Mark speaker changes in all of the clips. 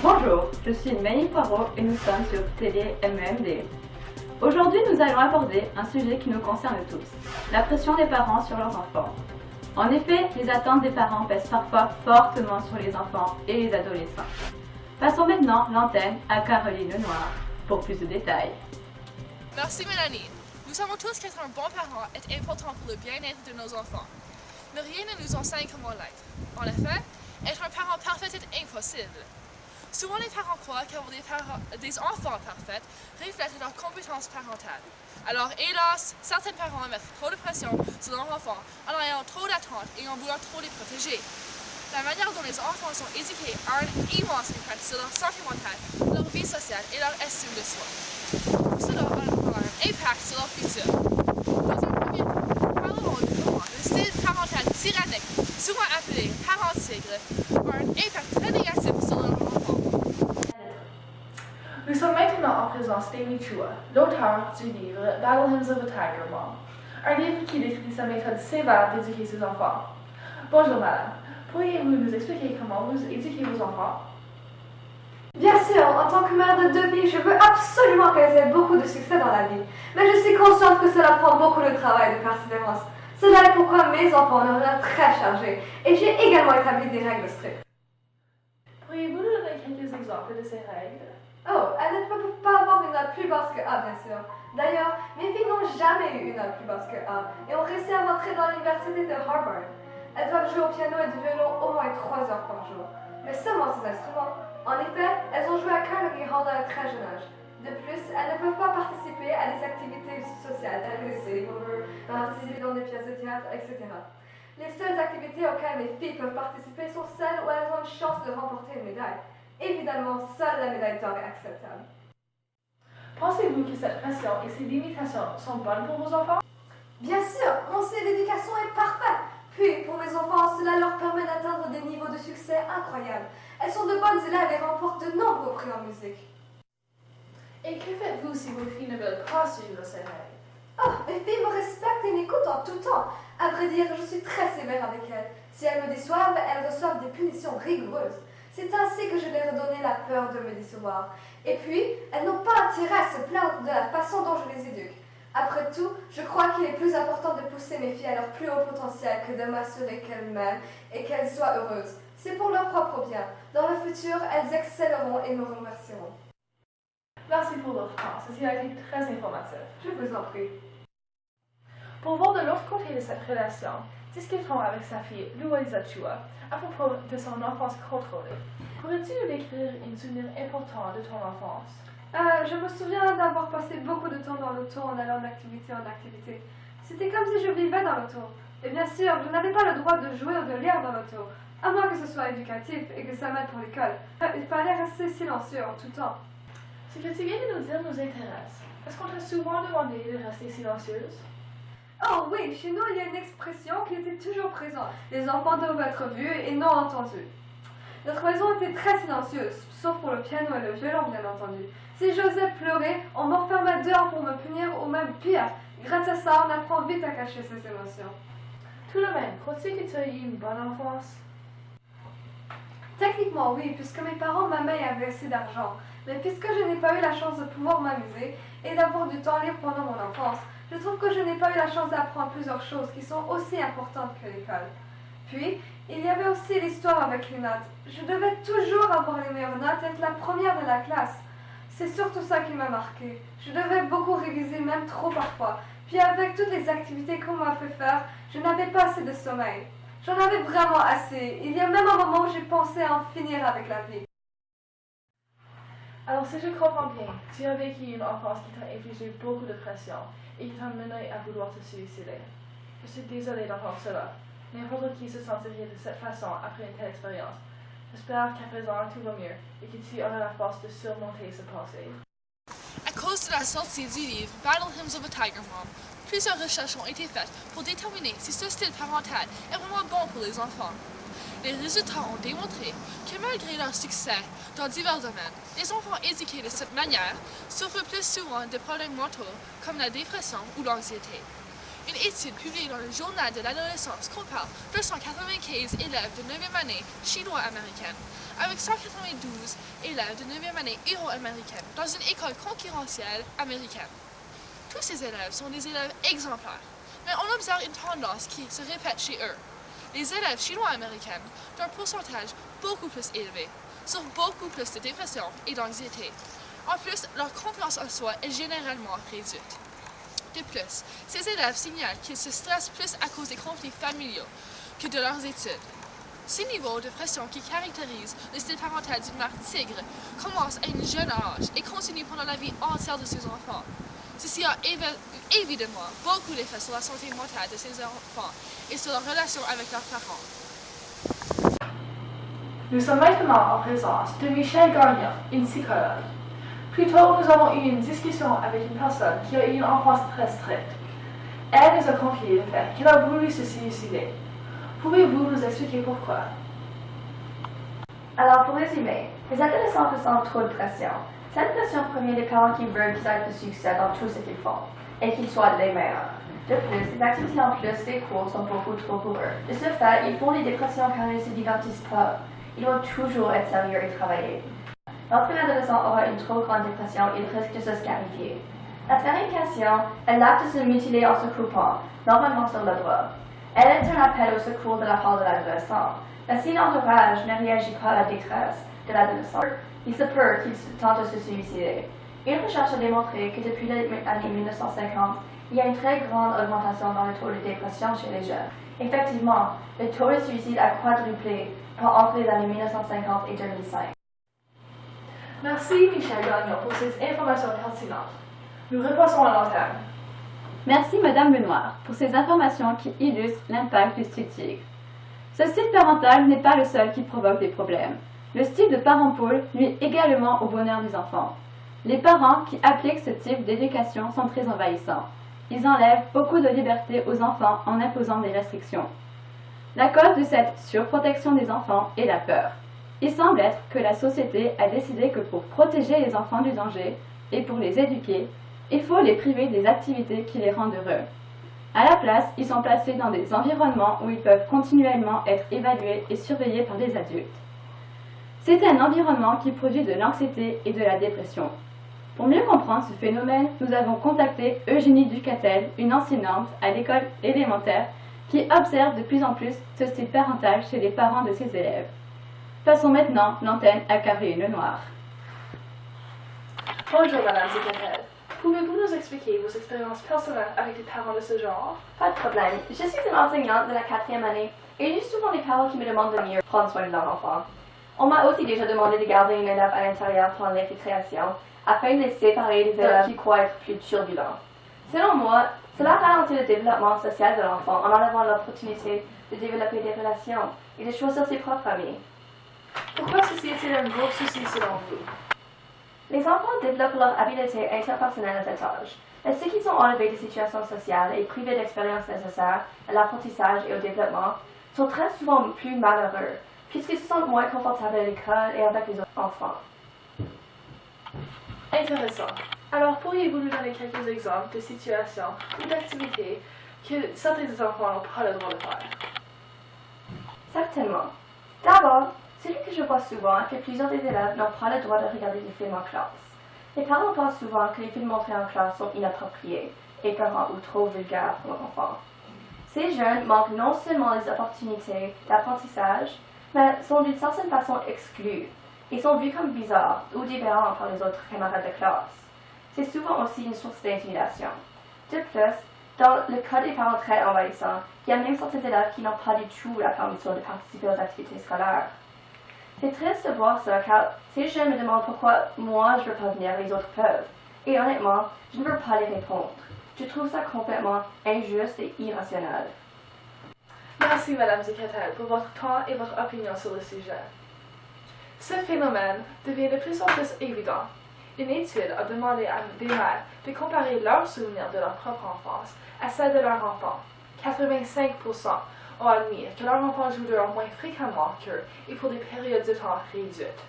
Speaker 1: Bonjour, je suis Maëlle Poirot et nous sommes sur Télé MEMD. Aujourd'hui, nous allons aborder un sujet qui nous concerne tous, la pression des parents sur leurs enfants. En effet, les attentes des parents pèsent parfois fortement sur les enfants et les adolescents. Passons maintenant l'antenne à Caroline Lenoir pour plus de détails.
Speaker 2: Merci Mélanie. Nous savons tous qu'être un bon parent est important pour le bien-être de nos enfants. Mais rien ne nous enseigne comment l'être. En effet, être un parent parfait est impossible. Souvent, les parents croient qu'avoir des enfants parfaits reflète leurs compétences parentales. Alors, hélas, certains parents mettent trop de pression sur leurs enfants en ayant trop d'attentes et en voulant trop les protéger. La manière dont les enfants sont éduqués a un immense impact sur leur santé mentale, leur vie sociale et leur estime de soi. Cela a un impact sur leur futur. Dans un premier temps, parlons de comment le style parental tyrannique, souvent appelé parent tigre, a un impact très négatif sur leur enfant.
Speaker 3: Nous sommes maintenant en présence d'Amy Chua, l'auteur du livre Battle Hymns of a Tiger Mom, un livre qui décrit sa méthode sévère d'éduquer ses enfants. Bonjour madame, pourriez-vous nous expliquer comment vous éduquez vos enfants?
Speaker 4: Bien sûr, en tant que mère de 2 filles, je veux absolument qu'elles aient beaucoup de succès dans la vie. Mais je suis consciente que cela prend beaucoup de travail et de persévérance. Cela est pourquoi mes enfants ont un horaire très chargé et j'ai également établi des règles strictes.
Speaker 3: Pourriez-vous nous donner quelques exemples de ces règles?
Speaker 4: Oh, elles ne peuvent pas avoir une note plus basse que A, bien sûr. D'ailleurs, mes filles n'ont jamais eu une note plus basse que A et ont réussi à rentrer dans l'université de Harvard. Elles doivent jouer au piano et du violon au moins 3 heures par jour. Mais seulement ces instruments. En effet, elles ont joué à Carnegie Hall à un très jeune âge. De plus, elles ne peuvent pas participer à des activités sociales telles que des sleepovers, participer dans des pièces de théâtre, etc. Les seules activités auxquelles mes filles peuvent participer sont celles où elles ont une chance de remporter une médaille. Évidemment, seule la médaille d'or est acceptable.
Speaker 3: Pensez-vous que cette pression et ces limitations sont bonnes pour vos enfants?
Speaker 4: Bien sûr, mon style d'éducation est parfait. Puis, pour mes enfants, cela leur permet d'atteindre des niveaux de succès incroyables. Elles sont de bonnes élèves et remportent de nombreux prix en musique.
Speaker 3: Et que faites-vous si vos filles ne veulent pas suivre ces règles?
Speaker 4: Oh, mes filles me respectent et m'écoutent en tout temps. À vrai dire, je suis très sévère avec elles. Si elles me déçoivent, elles reçoivent des punitions rigoureuses. C'est ainsi que je vais redonner la peur de me décevoir. Et puis, elles n'ont pas intérêt à se plaindre de la façon dont je les éduque. Après tout, je crois qu'il est plus important de pousser mes filles à leur plus haut potentiel que de m'assurer qu'elles m'aiment et qu'elles soient heureuses. C'est pour leur propre bien. Dans le futur, elles excelleront et me remercieront.
Speaker 3: Merci pour votre temps, ceci a été très informatif.
Speaker 4: Je vous en prie.
Speaker 3: Pour voir de l'autre côté de cette relation, discutons avec sa fille Louisa Chua à propos de son enfance contrôlée. Pourrais-tu nous décrire un souvenir important de ton enfance?
Speaker 4: Je me souviens d'avoir passé beaucoup de temps dans l'auto en allant d'activité en activité. C'était comme si je vivais dans l'auto. Et bien sûr, je n'avais pas le droit de jouer ou de lire dans l'auto, à moins que ce soit éducatif et que ça m'aide pour l'école. Il fallait rester silencieux en tout temps.
Speaker 3: Ce que tu viens de nous dire nous intéresse. Est-ce qu'on t'a souvent demandé de rester silencieuse?
Speaker 4: Oh oui, chez nous il y a une expression qui était toujours présente. Les enfants doivent être vus et non entendus. Notre maison était très silencieuse, sauf pour le piano et le violon bien entendu. Si j'osais pleurer, on m'enfermait dehors pour me punir ou même pire. Grâce à ça, on apprend vite à cacher ses émotions.
Speaker 3: Tout de même, crois-tu que tu as eu une bonne enfance?
Speaker 4: Techniquement oui, puisque mes parents m'aimaient et avaient assez d'argent. Mais puisque je n'ai pas eu la chance de pouvoir m'amuser et d'avoir du temps libre pendant mon enfance, je trouve que je n'ai pas eu la chance d'apprendre plusieurs choses qui sont aussi importantes que l'école. Puis, il y avait aussi l'histoire avec les notes. Je devais toujours avoir les meilleures notes et être la première de la classe. C'est surtout ça qui m'a marqué. Je devais beaucoup réviser, même trop parfois. Puis avec toutes les activités qu'on m'a fait faire, je n'avais pas assez de sommeil. J'en avais vraiment assez. Il y a même un moment où j'ai pensé à en finir avec la vie.
Speaker 3: Alors si je comprends bien, tu as vécu une enfance qui t'a infligé beaucoup de pression et qui t'a mené à vouloir te suicider. Je suis désolée d'entendre cela. N'importe qui se sentirait de cette façon après une telle expérience. J'espère qu'à présent tout va mieux et que tu auras la force de surmonter ce passé.
Speaker 2: À cause de la sortie du livre Battle Hymns of a Tiger Mom, plusieurs recherches ont été faites pour déterminer si ce style parental est vraiment bon pour les enfants. Les résultats ont démontré que malgré leur succès dans divers domaines, les enfants éduqués de cette manière souffrent plus souvent de problèmes mentaux comme la dépression ou l'anxiété. Une étude publiée dans le journal de l'adolescence compare 295 élèves de 9e année chinois-américaine avec 192 élèves de 9e année euro-américaine dans une école concurrentielle américaine. Tous ces élèves sont des élèves exemplaires, mais on observe une tendance qui se répète chez eux. Les élèves chinois-américains, d'un pourcentage beaucoup plus élevé, souffrent beaucoup plus de dépression et d'anxiété. En plus, leur confiance en soi est généralement réduite. De plus, ces élèves signalent qu'ils se stressent plus à cause des conflits familiaux que de leurs études. Ce niveau de pression qui caractérise le style parental d'une mère tigre commence à un jeune âge et continue pendant la vie entière de ses enfants. Ceci a évidemment beaucoup d'effets sur la santé mentale de ces enfants et sur leur relation avec leurs parents.
Speaker 3: Nous sommes maintenant en présence de Michelle Garnier, une psychologue. Plus tôt, nous avons eu une discussion avec une personne qui a eu une enfance très stricte. Elle nous a confié le fait qu'elle a voulu se suicider. Pouvez-vous nous expliquer pourquoi?
Speaker 5: Alors, pour résumer, les adolescents ressentent trop de pression. Cette pression provient des parents qui veulent qu'ils aient du succès dans tout ce qu'ils font et qu'ils soient les meilleurs. De plus, les activités en plus des cours sont beaucoup trop pour eux. De ce fait, ils font des dépressions car ils ne se divertissent pas. Ils doivent toujours être sérieux et travailler. Lorsqu'un adolescent aura une trop grande dépression, il risque de se scarifier. La scarification est l'acte de se mutiler en se coupant, normalement sur le bras. Elle est un appel au secours de la part de l'adolescent. Mais si l'entourage ne réagit pas à la détresse de l'adolescent, il se peut qu'il tente de se suicider. Une recherche a démontré que depuis les années 1950, il y a une très grande augmentation dans le taux de dépression chez les jeunes. Effectivement, le taux de suicide a quadruplé entre les années 1950 et 2005.
Speaker 3: Merci Michelle Gagnon pour ces informations pertinentes. Nous repassons à l'antenne.
Speaker 1: Merci Madame Benoît pour ces informations qui illustrent l'impact du style tigre. Ce style parental n'est pas le seul qui provoque des problèmes. Le style de parent pôle nuit également au bonheur des enfants. Les parents qui appliquent ce type d'éducation sont très envahissants. Ils enlèvent beaucoup de liberté aux enfants en imposant des restrictions. La cause de cette surprotection des enfants est la peur. Il semble être que la société a décidé que pour protéger les enfants du danger et pour les éduquer, il faut les priver des activités qui les rendent heureux. À la place, ils sont placés dans des environnements où ils peuvent continuellement être évalués et surveillés par des adultes. C'est un environnement qui produit de l'anxiété et de la dépression. Pour mieux comprendre ce phénomène, nous avons contacté Eugénie Ducatel, une enseignante à l'école élémentaire, qui observe de plus en plus ce style parental chez les parents de ses élèves. Passons maintenant l'antenne à Karine Lenoir.
Speaker 3: Bonjour Madame Ducatel. Pouvez-vous nous expliquer vos expériences personnelles avec des parents de ce genre?
Speaker 5: Pas de problème. Je suis une enseignante de la 4e année et j'ai souvent des parents qui me demandent de mieux prendre soin de leur enfant. On m'a aussi déjà demandé de garder une élève à l'intérieur pendant les récréations afin de les séparer des élèves qui croient être plus turbulents. Selon moi, cela ralentit le développement social de l'enfant en enlevant l'opportunité de développer des relations et de choisir ses propres amis.
Speaker 3: Pourquoi ceci est-il un gros souci selon vous?
Speaker 5: Les enfants développent leur habileté interpersonnelle à cet âge, et ceux qui sont enlevés des situations sociales et privés d'expériences nécessaires à l'apprentissage et au développement sont très souvent plus malheureux, puisqu'ils se sentent moins confortables à l'école et avec les autres enfants.
Speaker 3: Intéressant. Alors, pourriez-vous nous donner quelques exemples de situations ou d'activités que certains enfants n'ont pas le droit de faire?
Speaker 5: Certainement. D'abord, celui que je vois souvent est que plusieurs des élèves n'ont pas le droit de regarder des films en classe. Les parents pensent souvent que les films montrés en classe sont inappropriés, écœurants ou trop vulgaires pour l'enfant. Ces jeunes manquent non seulement les opportunités d'apprentissage, mais sont d'une certaine façon exclus et sont vus comme bizarres ou différents par les autres camarades de classe. C'est souvent aussi une source d'intimidation. De plus, dans le cas des parents très envahissants, il y a même certains élèves qui n'ont pas du tout la permission de participer aux activités scolaires. C'est triste de voir ça car ces jeunes me demandent pourquoi moi je ne veux pas venir et les autres peuvent. Et honnêtement, je ne veux pas les répondre. Je trouve ça complètement injuste et irrationnel.
Speaker 3: Merci Madame Ducatel pour votre temps et votre opinion sur le sujet. Ce phénomène devient de plus en plus évident. Une étude a demandé à des mères de comparer leurs souvenirs de leur propre enfance à celle de leurs enfants. 85% ont admis que leurs enfants jouent dehors moins fréquemment qu'eux et pour des périodes de temps réduites.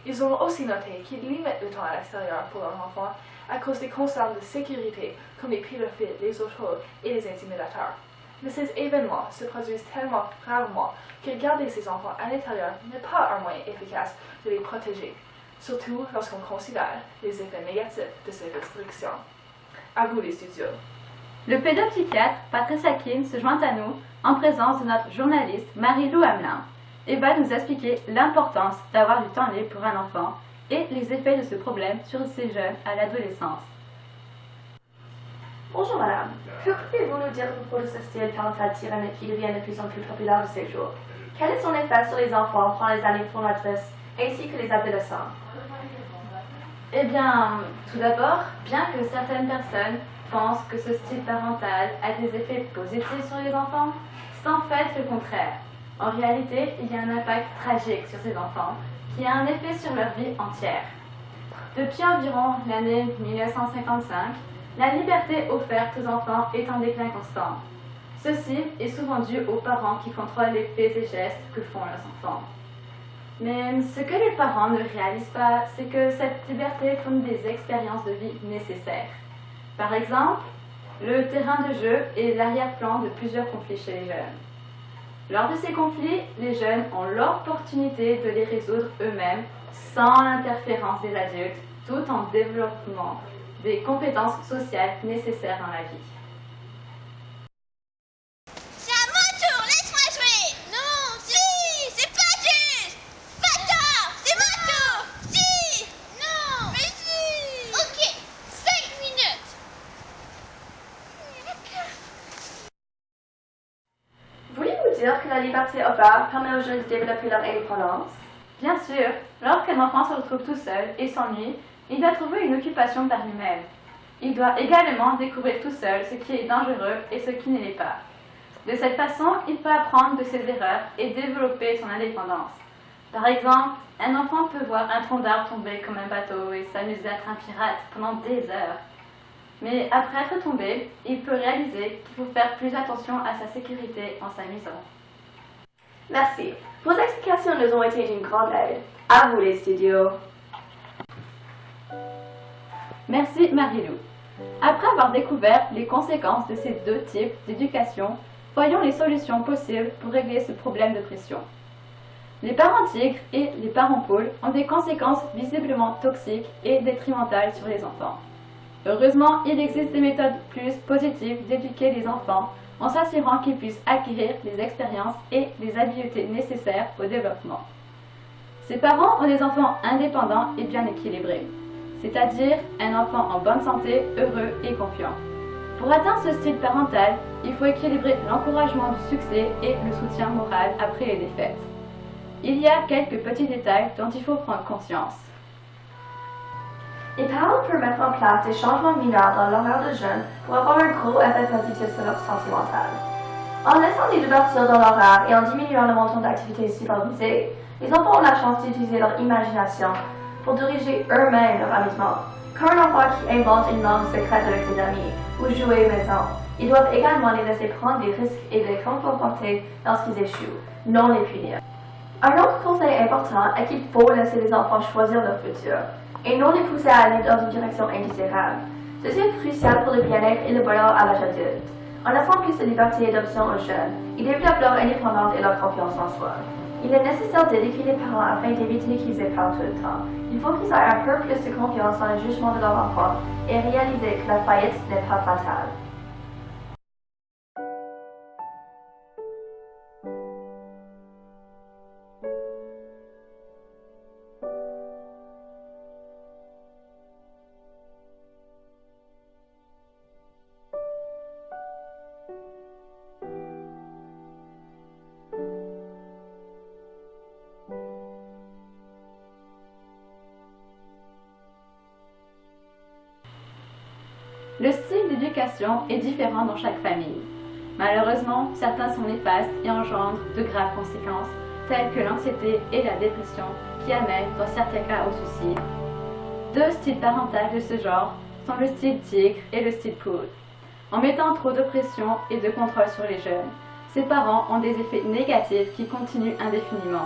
Speaker 3: Ils ont aussi noté qu'ils limitent le temps à l'extérieur pour leurs enfants à cause des concerns de sécurité comme les pédophiles, les autos et les intimidateurs. Mais ces événements se produisent tellement rarement que garder ces enfants à l'intérieur n'est pas un moyen efficace de les protéger, surtout lorsqu'on considère les effets négatifs de ces restrictions. À vous les studios.
Speaker 1: Le pédopsychiatre Patricia Kim se joint à nous en présence de notre journaliste Marie-Lou Hamelin et va nous expliquer l'importance d'avoir du temps libre pour un enfant et les effets de ce problème sur ces jeunes à l'adolescence.
Speaker 5: Bonjour madame, que pouvez-vous nous dire à propos de ce style parental tyrannique qui devient de plus en plus populaire de ces jours? Quel est son effet sur les enfants pendant les années formatrices ainsi que les adolescents?
Speaker 1: Eh bien, tout d'abord, bien que certaines personnes pensent que ce style parental a des effets positifs sur les enfants, c'est en fait le contraire. En réalité, il y a un impact tragique sur ces enfants qui a un effet sur leur vie entière. Depuis environ l'année 1955, la liberté offerte aux enfants est en déclin constant. Ceci est souvent dû aux parents qui contrôlent les faits et gestes que font leurs enfants. Mais ce que les parents ne réalisent pas, c'est que cette liberté fournit des expériences de vie nécessaires. Par exemple, le terrain de jeu est l'arrière-plan de plusieurs conflits chez les jeunes. Lors de ces conflits, les jeunes ont l'opportunité de les résoudre eux-mêmes sans l'interférence des adultes, tout en développant des compétences sociales nécessaires dans la vie.
Speaker 6: C'est à mon tour, laisse-moi jouer. Non, si, c'est pas juste. Pas tard, c'est mon tour. Si, non. Mais si. Ok, 5 minutes.
Speaker 5: Voulez-vous dire que la liberté offerte permet aux jeunes de développer leur indépendance?
Speaker 1: Bien sûr, lorsqu'un enfant se retrouve tout seul et s'ennuie, il doit trouver une occupation par lui-même. Il doit également découvrir tout seul ce qui est dangereux et ce qui ne l'est pas. De cette façon, il peut apprendre de ses erreurs et développer son indépendance. Par exemple, un enfant peut voir un tronc d'arbre tomber comme un bateau et s'amuser à être un pirate pendant des heures. Mais après être tombé, il peut réaliser qu'il faut faire plus attention à sa sécurité en s'amusant.
Speaker 5: Merci. Vos explications nous ont été d'une grande aide. À vous les studios.
Speaker 1: Merci Marie-Lou. Après avoir découvert les conséquences de ces deux types d'éducation, voyons les solutions possibles pour régler ce problème de pression. Les parents tigres et les parents poules ont des conséquences visiblement toxiques et détrimentales sur les enfants. Heureusement, il existe des méthodes plus positives d'éduquer les enfants en s'assurant qu'ils puissent acquérir les expériences et les habiletés nécessaires au développement. Ces parents ont des enfants indépendants et bien équilibrés, c'est-à-dire un enfant en bonne santé, heureux et confiant. Pour atteindre ce style parental, il faut équilibrer l'encouragement du succès et le soutien moral après les défaites. Il y a quelques petits détails dont il faut prendre conscience.
Speaker 5: Les parents peuvent mettre en place des changements mineurs dans l'horaire de jeunes pour avoir un gros effet positif sur leur santé mentale. En laissant des ouvertures dans l'horaire et en diminuant le montant d'activités supervisées, les enfants ont la chance d'utiliser leur imagination pour diriger eux-mêmes leur amusement. Comme un enfant qui invente une langue secrète avec ses amis ou jouer maison, ils doivent également les laisser prendre des risques et les réconforter lorsqu'ils échouent, non les punir. Un autre conseil important est qu'il faut laisser les enfants choisir leur futur et non les pousser à aller dans une direction indésirable. Ceci est crucial pour le bien-être et le bonheur à l'âge adulte. En laissant plus de liberté et d'options aux jeunes, ils développent leur indépendance et leur confiance en soi. Il est nécessaire d'éduquer les parents afin d'éviter qu'ils aient peur tout le temps. Il faut qu'ils aient un peu plus de confiance dans le jugement de leur enfant et réaliser que la faillite n'est pas fatale.
Speaker 1: Le style d'éducation est différent dans chaque famille. Malheureusement, certains sont néfastes et engendrent de graves conséquences, telles que l'anxiété et la dépression, qui amènent dans certains cas au suicide. Deux styles parentaux de ce genre sont le style tigre et le style poule. En mettant trop de pression et de contrôle sur les jeunes, ces parents ont des effets négatifs qui continuent indéfiniment.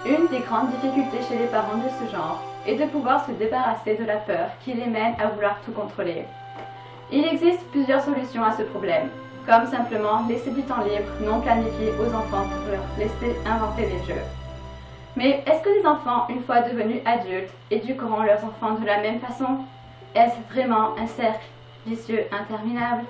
Speaker 1: Une des grandes difficultés chez les parents de ce genre est de pouvoir se débarrasser de la peur qui les mène à vouloir tout contrôler. Il existe plusieurs solutions à ce problème, comme simplement laisser du temps libre non planifié aux enfants pour leur laisser inventer des jeux. Mais est-ce que les enfants, une fois devenus adultes, éduqueront leurs enfants de la même façon? Est-ce vraiment un cercle vicieux interminable?